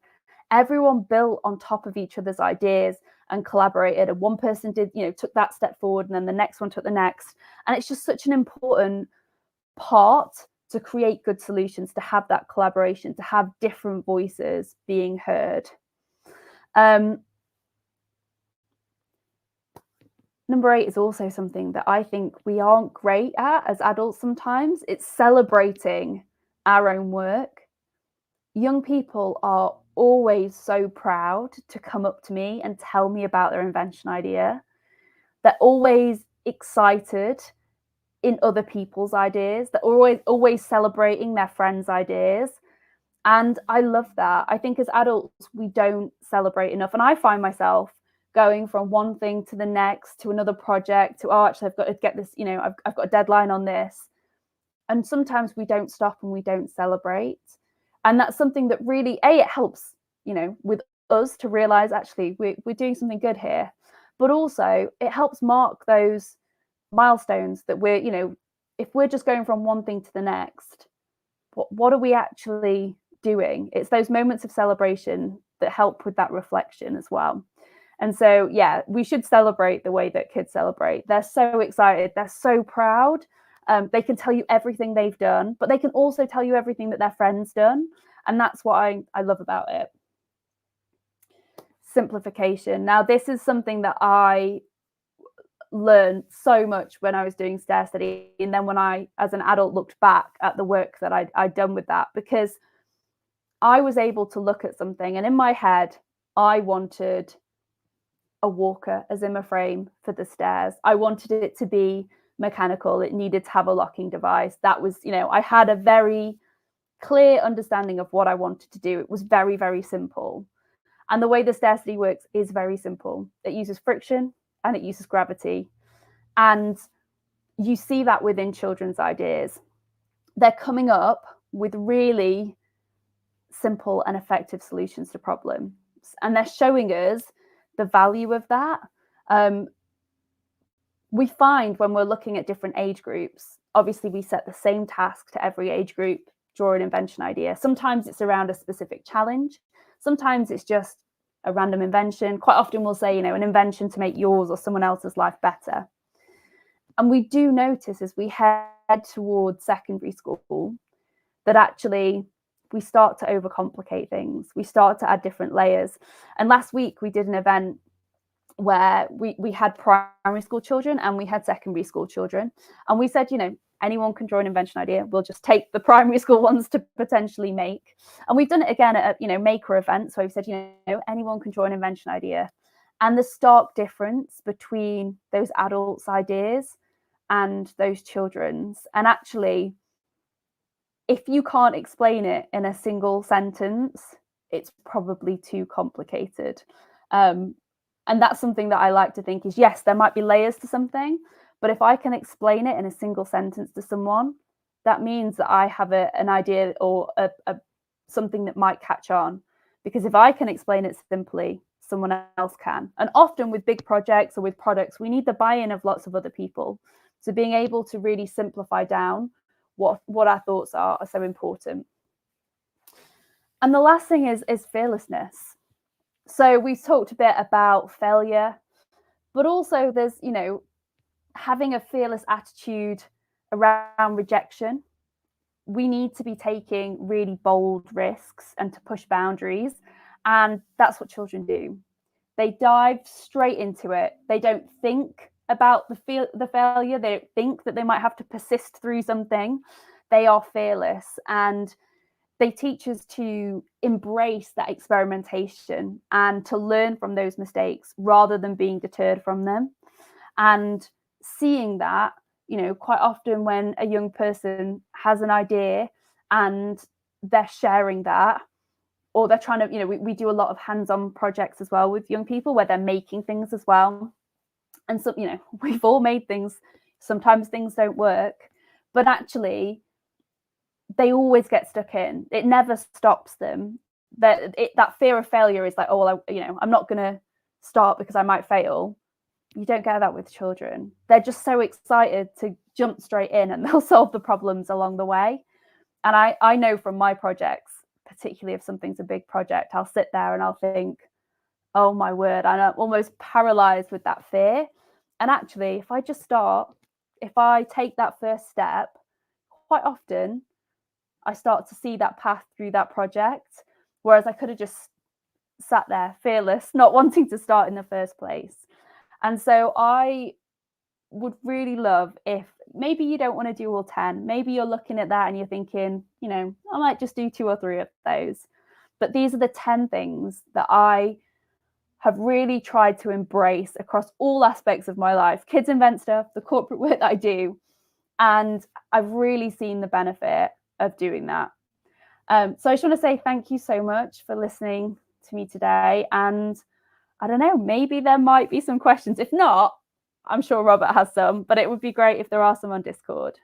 Everyone built on top of each other's ideas and collaborated. And one person did, took that step forward, and then the next one took the next. And it's just such an important part to create good solutions, to have that collaboration, to have different voices being heard. Number 8 is also something that I think we aren't great at as adults sometimes. It's celebrating our own work. Young people are always so proud to come up to me and tell me about their invention idea. They're always excited in other people's ideas. They're always celebrating their friends' ideas. And I love that. I think as adults, we don't celebrate enough. And I find myself going from one thing to the next, to another project, to, oh, actually, I've got to get this, I've got a deadline on this. And sometimes we don't stop and we don't celebrate. And that's something that really, it helps, with us to realize, actually, we're doing something good here. But also, it helps mark those milestones that we're, if we're just going from one thing to the next, what are we actually doing? It's those moments of celebration that help with that reflection as well. And so, yeah, we should celebrate the way that kids celebrate. They're so excited. They're so proud. They can tell you everything they've done, but they can also tell you everything that their friend's done. And that's what I love about it. Simplification. Now, this is something that I learned so much when I was doing stair study, and then when I, as an adult, looked back at the work that I'd done with that, because I was able to look at something, and in my head, I wanted a walker, a Zimmer frame for the stairs. I wanted it to be mechanical. It needed to have a locking device. That was, I had a very clear understanding of what I wanted to do. It was very, very simple. And the way the stair study works is very simple. It uses friction and it uses gravity. And you see that within children's ideas. They're coming up with really simple and effective solutions to problems. And they're showing us the value of that. We find when we're looking at different age groups, obviously we set the same task to every age group, draw an invention idea. Sometimes it's around a specific challenge. Sometimes it's just a random invention. Quite often we'll say, an invention to make yours or someone else's life better. And we do notice as we head towards secondary school that actually we start to overcomplicate things. We start to add different layers. And last week we did an event where we had primary school children and we had secondary school children. And we said, anyone can draw an invention idea. We'll just take the primary school ones to potentially make. And we've done it again at maker events. So we've said, anyone can draw an invention idea. And the stark difference between those adults' ideas and those children's. And actually, if you can't explain it in a single sentence, it's probably too complicated. And that's something that I like to think is, yes, there might be layers to something, but if I can explain it in a single sentence to someone, that means that I have an idea or something that might catch on. Because if I can explain it simply, someone else can. And often with big projects or with products, we need the buy-in of lots of other people. So being able to really simplify down what our thoughts are so important. And the last thing is fearlessness. So we've talked a bit about failure, but also there's, having a fearless attitude around rejection. We need to be taking really bold risks and to push boundaries. And that's what children do. They dive straight into it. They don't think about the failure. They don't think that they might have to persist through something. They are fearless, and they teach us to embrace that experimentation and to learn from those mistakes rather than being deterred from them. And seeing that, quite often when a young person has an idea and they're sharing that, or they're trying to, we do a lot of hands-on projects as well with young people where they're making things as well. And so, we've all made things. Sometimes things don't work, but actually they always get stuck in. It never stops them. That fear of failure is like, I'm not going to start because I might fail. You don't get that with children. They're just so excited to jump straight in, and they'll solve the problems along the way. And I know from my projects, particularly if something's a big project, I'll sit there and I'll think, oh my word, I'm almost paralyzed with that fear. And actually, if I just start, if I take that first step, quite often I start to see that path through that project, whereas I could have just sat there fearless, not wanting to start in the first place. And so I would really love if maybe you don't want to do all 10, maybe you're looking at that and you're thinking, I might just do 2 or 3 of those. But these are the 10 things that I have really tried to embrace across all aspects of my life, kids invent stuff, the corporate work that I do. And I've really seen the benefit of doing that. So I just want to say thank you so much for listening to me today. And I don't know, maybe there might be some questions. If not, I'm sure Robert has some, but it would be great if there are some on Discord.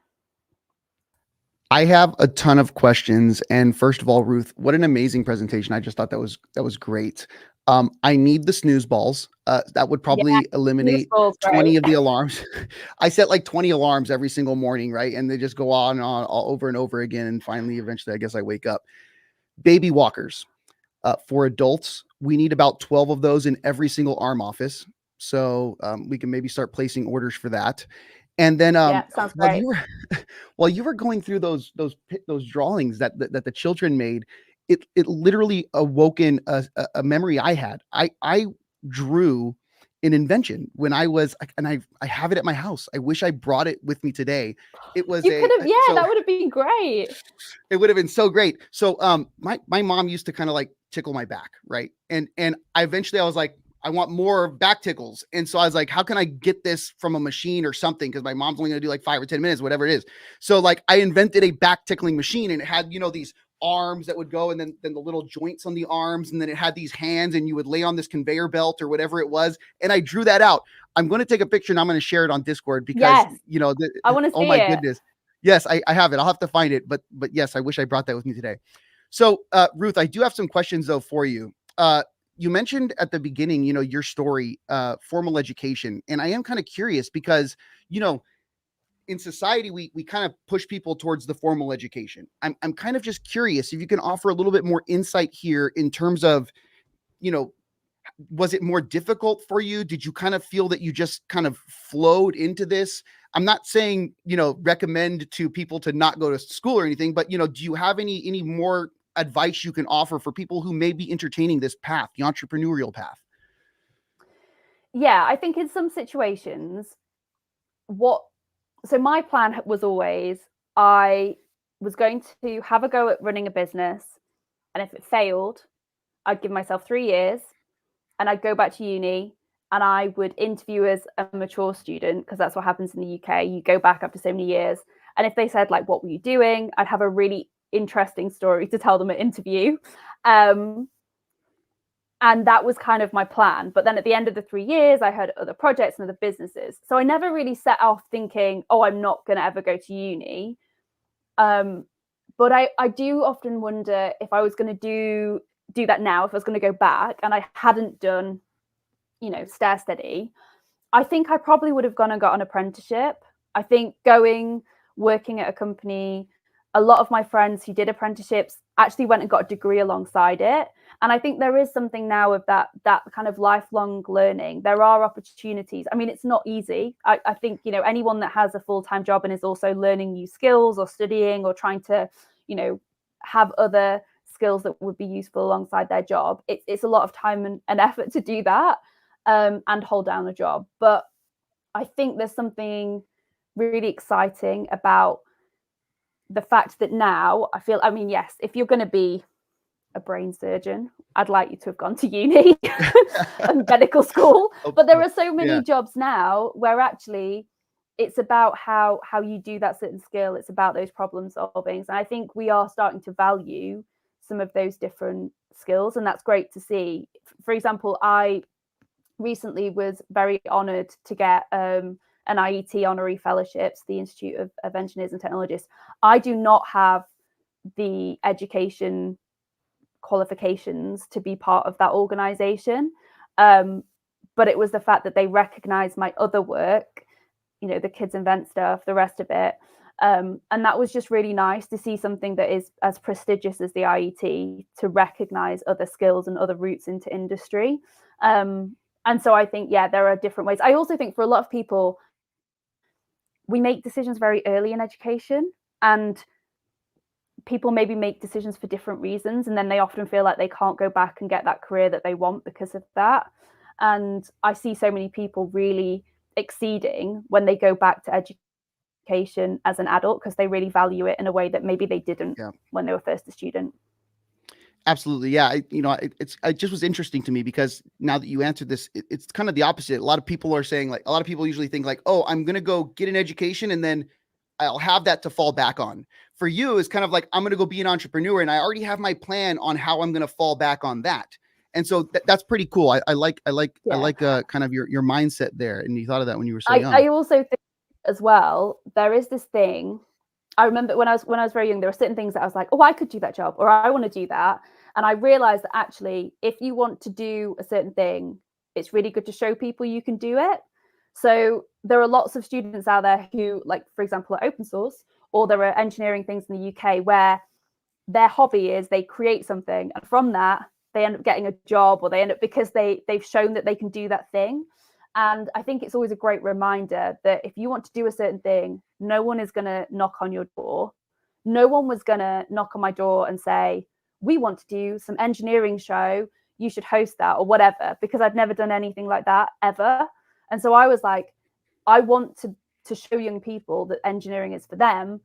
I have a ton of questions. And first of all, Ruth, what an amazing presentation. I just thought that was great. I need the snooze balls. That would probably eliminate Balls, 20 right? of the alarms. I set like 20 alarms every single morning, right? And they just go on and on all over and over again. And finally, eventually, I guess I wake up. Baby walkers. For adults, we need about 12 of those in every single arm office. So we can maybe start placing orders for that. And then Sounds while great. you were while you were going through those drawings that the children made, it literally awoken a memory I had. I drew an invention when I was, and I have it at my house. I wish I brought it with me today. It was You could have, so that would have been great. it would have been so great. So my mom used to kind of like tickle my back, right? And I was like, I want more back tickles. And so I was like, how can I get this from a machine or something? Because my mom's only gonna do like 5 or 10 minutes, whatever it is. So like I invented a back tickling machine, and it had, these arms that would go, and then the little joints on the arms, and then it had these hands, and you would lay on this conveyor belt or whatever it was. And I drew that out. I'm going to take a picture and I'm going to share it on Discord because I want to see oh my it. goodness. Yes, I have it. I'll have to find it. But yes, I wish I brought that with me today. So Ruth, I do have some questions though for you. You mentioned at the beginning, your story, formal education. And I am kind of curious because, in society, we kind of push people towards the formal education. I'm kind of just curious if you can offer a little bit more insight here in terms of, was it more difficult for you? Did you kind of feel that you just kind of flowed into this? I'm not saying, recommend to people to not go to school or anything, but, do you have any more advice you can offer for people who may be entertaining this path, the entrepreneurial path? Yeah, I think in some situations, so my plan was always, I was going to have a go at running a business. And if it failed, I'd give myself 3 years and I'd go back to uni and I would interview as a mature student, because that's what happens in the UK. You go back after so many years. And if they said, like, what were you doing? I'd have a really interesting story to tell them at interview. And that was kind of my plan. But then at the end of the 3 years, I had other projects and other businesses. So I never really set off thinking, oh, I'm not going to ever go to uni. But I do often wonder if I was going to do that now, if I was going to go back and I hadn't done, stair steady, I think I probably would have gone and got an apprenticeship. I think working at a company, a lot of my friends who did apprenticeships actually went and got a degree alongside it. And I think there is something now of that kind of lifelong learning. There are opportunities. I mean, it's not easy. I think, anyone that has a full-time job and is also learning new skills or studying or trying to, have other skills that would be useful alongside their job, it's a lot of time and effort to do that and hold down a job. But I think there's something really exciting about the fact that now yes, if you're going to be a brain surgeon, I'd like you to have gone to uni and medical school. But there are so many jobs now where actually it's about how you do that certain skill. It's about those problem solvings. And I think we are starting to value some of those different skills. And that's great to see. For example, I recently was very honored to get an IET honorary fellowships, the Institute of Engineers and Technologists. I do not have the education qualifications to be part of that organization. But it was the fact that they recognized my other work, the Kids Invent Stuff, the rest of it. And that was just really nice to see something that is as prestigious as the IET to recognize other skills and other routes into industry. And so I think, there are different ways. I also think for a lot of people, we make decisions very early in education, and people maybe make decisions for different reasons. And then they often feel like they can't go back and get that career that they want because of that. And I see so many people really exceeding when they go back to education as an adult, because they really value it in a way that maybe they didn't when they were first a student. Absolutely. Yeah. It just was interesting to me because now that you answered this, it's kind of the opposite. A lot of people are saying, like, a lot of people usually think like, oh, I'm going to go get an education and then I'll have that to fall back on. For you, it's kind of like, I'm going to go be an entrepreneur and I already have my plan on how I'm going to fall back on that. And so that's pretty cool. I like kind of your mindset there. And you thought of that when you were so young. I also think as well, there is this thing. I remember when I was very young, there were certain things that I was like, oh, I could do that job, or I want to do that. And I realized that actually, if you want to do a certain thing, it's really good to show people you can do it. So there are lots of students out there who, like, for example, are open source, or there are engineering things in the UK where their hobby is they create something, and from that they end up getting a job, or they end up because they've shown that they can do that thing. And I think it's always a great reminder that if you want to do a certain thing, no one is going to knock on your door. No one was going to knock on my door and say, we want to do some engineering show, you should host that, or whatever, because I'd never done anything like that ever. And so I was like, I want to show young people that engineering is for them.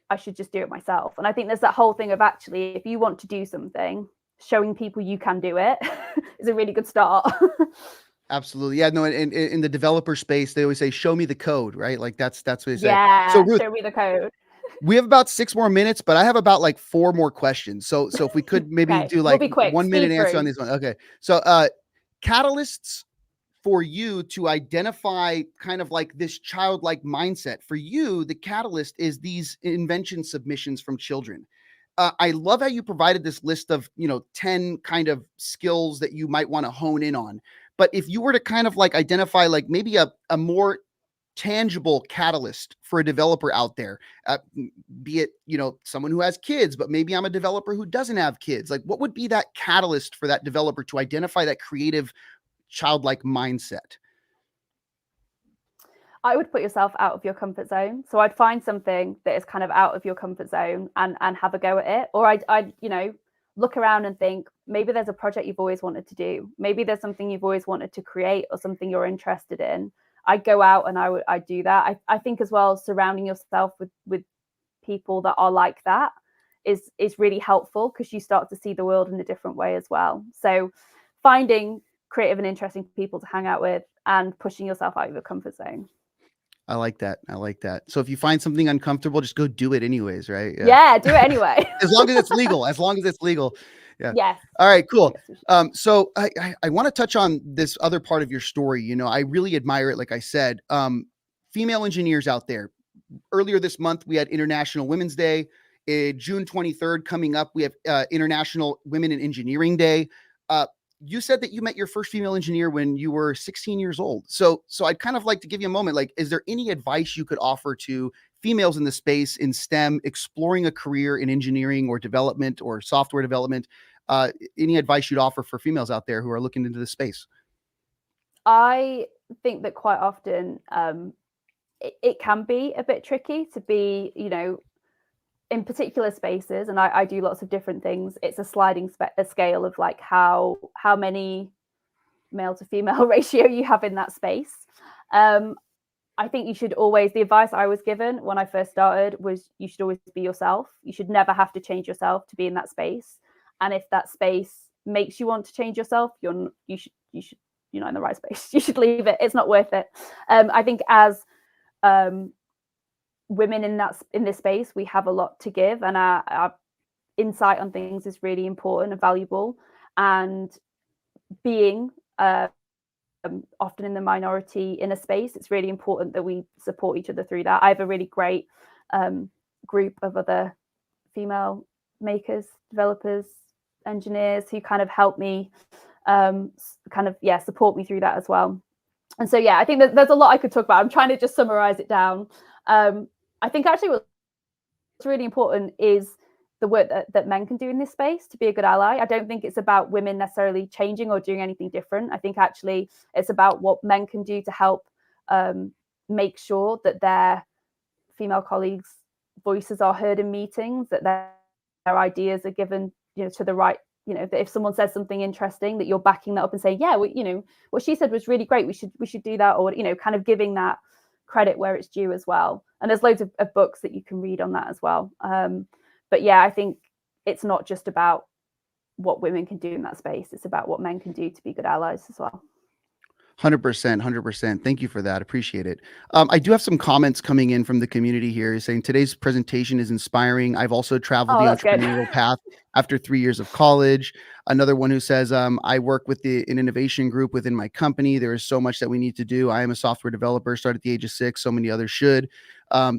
I should just do it myself. And I think there's that whole thing of, actually, if you want to do something, showing people you can do it is a really good start. Absolutely. Yeah, no, in the developer space, they always say, show me the code, right? Like that's what they say. Yeah, So Ruth, show me the code. we have about 6 more minutes, but I have about like 4 more questions. So if we could maybe Okay, do we'll like be quick. 1 minute Speed answer through. on this one. Okay. So catalysts for you to identify kind of like this childlike mindset. For you, the catalyst is these invention submissions from children. I love how you provided this list of, 10 kind of skills that you might want to hone in on. But if you were to kind of like identify like maybe a more tangible catalyst for a developer out there, be it, someone who has kids, but maybe I'm a developer who doesn't have kids. Like, what would be that catalyst for that developer to identify that creative childlike mindset? I would put yourself out of your comfort zone. So I'd find something that is kind of out of your comfort zone and have a go at it. Or I'd look around and think, maybe there's a project you've always wanted to do. Maybe there's something you've always wanted to create, or something you're interested in. I'd go out and I'd do that. I think as well, surrounding yourself with people that are like that is really helpful, because you start to see the world in a different way as well. So finding creative and interesting people to hang out with and pushing yourself out of your comfort zone. I like that. So if you find something uncomfortable, just go do it anyways, right? Yeah, do it anyway. As long as it's legal. Yeah. Yes. All right, cool. So I want to touch on this other part of your story. I really admire it. Like I said, female engineers out there. Earlier this month, we had International Women's Day. June 23rd coming up, we have International Women in Engineering Day. You said that you met your first female engineer when you were 16 years old. So I'd kind of like to give you a moment. Like, is there any advice you could offer to females in the space in STEM, exploring a career in engineering or development or software development? Any advice you'd offer for females out there who are looking into this space? I think that quite often it can be a bit tricky to be, in particular spaces, and I do lots of different things. It's a sliding scale of like how many male to female ratio you have in that space. I think you should always, the advice I was given when I first started was, you should always be yourself. You should never have to change yourself to be in that space. And if that space makes you want to change yourself, you're not in the right space. You should leave it. It's not worth it. I think as women in this space, we have a lot to give, and our insight on things is really important and valuable. And being often in the minority in a space, it's really important that we support each other through that. I have a really great group of other female makers, developers, engineers who kind of help me support me through that as well. And so I think that there's a lot I could talk about. I'm trying to just summarize it down. I think actually what's really important is the work that men can do in this space to be a good ally. I don't think it's about women necessarily changing or doing anything different. I think actually it's about what men can do to help make sure that their female colleagues' voices are heard in meetings, that their ideas are given, to the right, that if someone says something interesting, that you're backing that up and saying, yeah, what she said was really great. We should do that, or kind of giving that credit where it's due as well. And there's loads of books that you can read on that as well. But I think it's not just about what women can do in that space. It's about what men can do to be good allies as well. 100%. Thank you for that. Appreciate it. I do have some comments coming in from the community here saying today's presentation is inspiring. I've also traveled the entrepreneurial path after 3 years of college. Another one who says, I work with an innovation group within my company. There is so much that we need to do. I am a software developer, started at the age of 6. So many others should.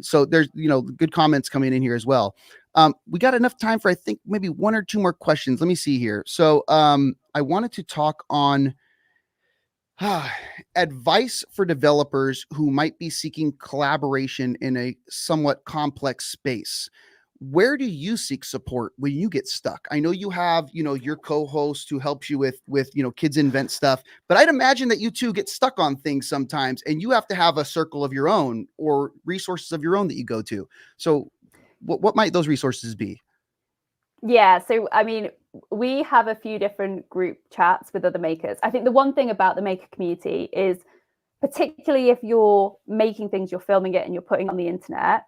So there's, good comments coming in here as well. We got enough time for, I think, maybe one or two more questions. Let me see here. So I wanted to talk on advice for developers who might be seeking collaboration in a somewhat complex space. Where do you seek support when you get stuck? I know you have, your co-host who helps you with, kids invent stuff, but I'd imagine that you two get stuck on things sometimes and you have to have a circle of your own or resources of your own that you go to. So what might those resources be? Yeah, so I mean, we have a few different group chats with other makers. I think the one thing about the maker community is, particularly if you're making things, you're filming it and you're putting it on the internet,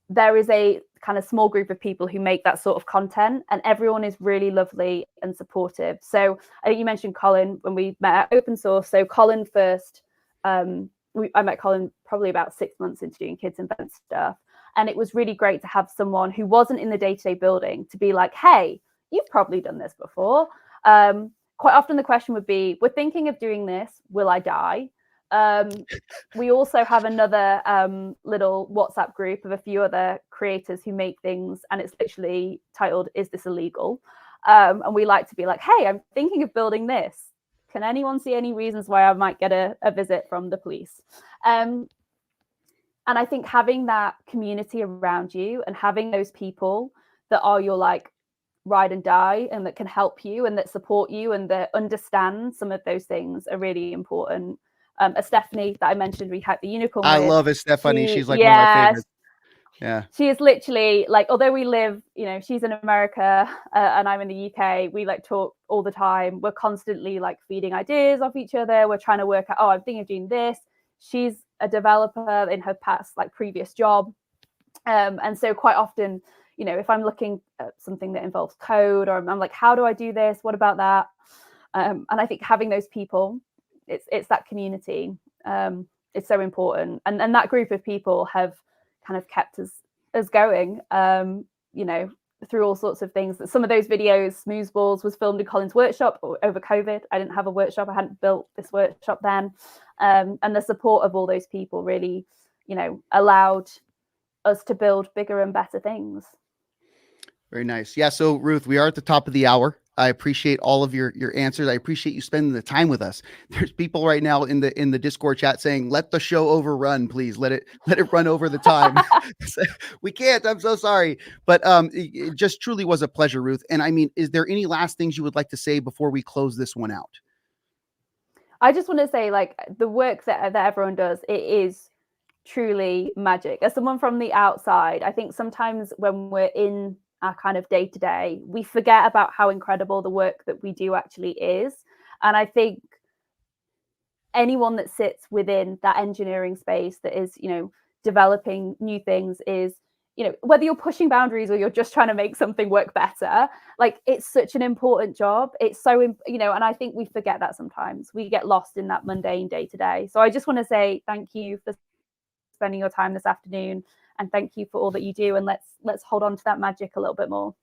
there is a kind of small group of people who make that sort of content, and everyone is really lovely and supportive. So I think you mentioned Colin when we met at Open Source. So Colin first, I met Colin probably about 6 months into doing kids invent stuff. And it was really great to have someone who wasn't in the day-to-day building to be like, hey, you've probably done this before. Quite often the question would be, we're thinking of doing this, will I die? We also have another little WhatsApp group of a few other creators who make things, and it's literally titled, Is This Illegal? And we like to be like, hey, I'm thinking of building this. Can anyone see any reasons why I might get a visit from the police? And I think having that community around you and having those people that are your like ride and die and that can help you and that support you and that understand some of those things are really important. Stephanie that I mentioned, we had the unicorn. I love it, Stephanie. She's like one of my favorites. Yeah. She is literally like, although we live, she's in America and I'm in the UK, we like talk all the time. We're constantly like feeding ideas off each other. We're trying to work out, I'm thinking of doing this. She's a developer in her past, like previous job. And so quite often, if I'm looking at something that involves code or I'm like, how do I do this? What about that? And I think having those people, it's that community. It's so important. And that group of people have kind of kept us going, through all sorts of things. Some of those videos, Snooze Balls was filmed in Colin's workshop over COVID. I didn't have a workshop. I hadn't built this workshop then. And the support of all those people really, allowed us to build bigger and better things. Very nice. Yeah. So Ruth, we are at the top of the hour. I appreciate all of your answers. I appreciate you spending the time with us. There's people right now in the Discord chat saying, let the show overrun, please. Let it run over the time. We can't. I'm so sorry. But it just truly was a pleasure, Ruth. And I mean, is there any last things you would like to say before we close this one out? I just want to say, like, the work that everyone does, it is truly magic. As someone from the outside, I think sometimes when we're in our kind of day-to-day, we forget about how incredible the work that we do actually is. And I think anyone that sits within that engineering space that is, developing new things is, whether you're pushing boundaries or you're just trying to make something work better, like, it's such an important job. It's so, and I think we forget that sometimes. We get lost in that mundane day-to-day. So I just want to say thank you for spending your time this afternoon. And thank you for all that you do. And let's hold on to that magic a little bit more.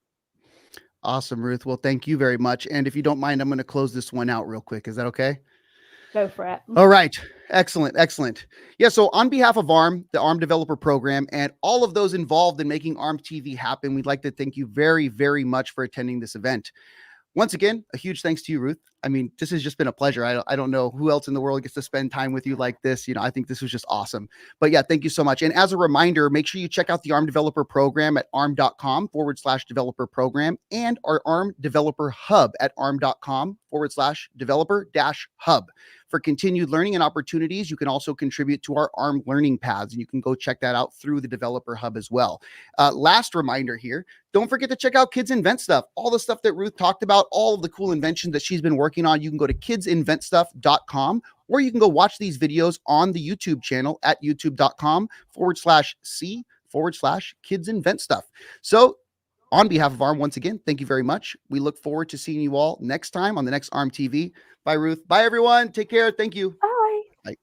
Awesome, Ruth. Well, thank you very much. And if you don't mind, I'm going to close this one out real quick. Is that okay? Go for it. All right. Excellent. Excellent. Yeah. So on behalf of ARM, the ARM Developer Program, and all of those involved in making ARM TV happen, we'd like to thank you very, very much for attending this event. Once again, a huge thanks to you, Ruth. I mean, this has just been a pleasure. I don't know who else in the world gets to spend time with you like this. I think this was just awesome. But yeah, thank you so much. And as a reminder, make sure you check out the ARM Developer Program at arm.com/developer program and our ARM Developer Hub at arm.com/developer-hub. For continued learning and opportunities, you can also contribute to our ARM learning paths, and you can go check that out through the Developer Hub as well. Last reminder here, don't forget to check out Kids Invent Stuff. All the stuff that Ruth talked about, all of the cool inventions that she's been working on, you can go to kidsinventstuff.com, or you can go watch these videos on the YouTube channel at youtube.com/c/Kids Invent Stuff. So on behalf of ARM, once again, thank you very much. We look forward to seeing you all next time on the next ARM TV. Bye, Ruth. Bye, everyone. Take care. Thank you. Bye. Bye.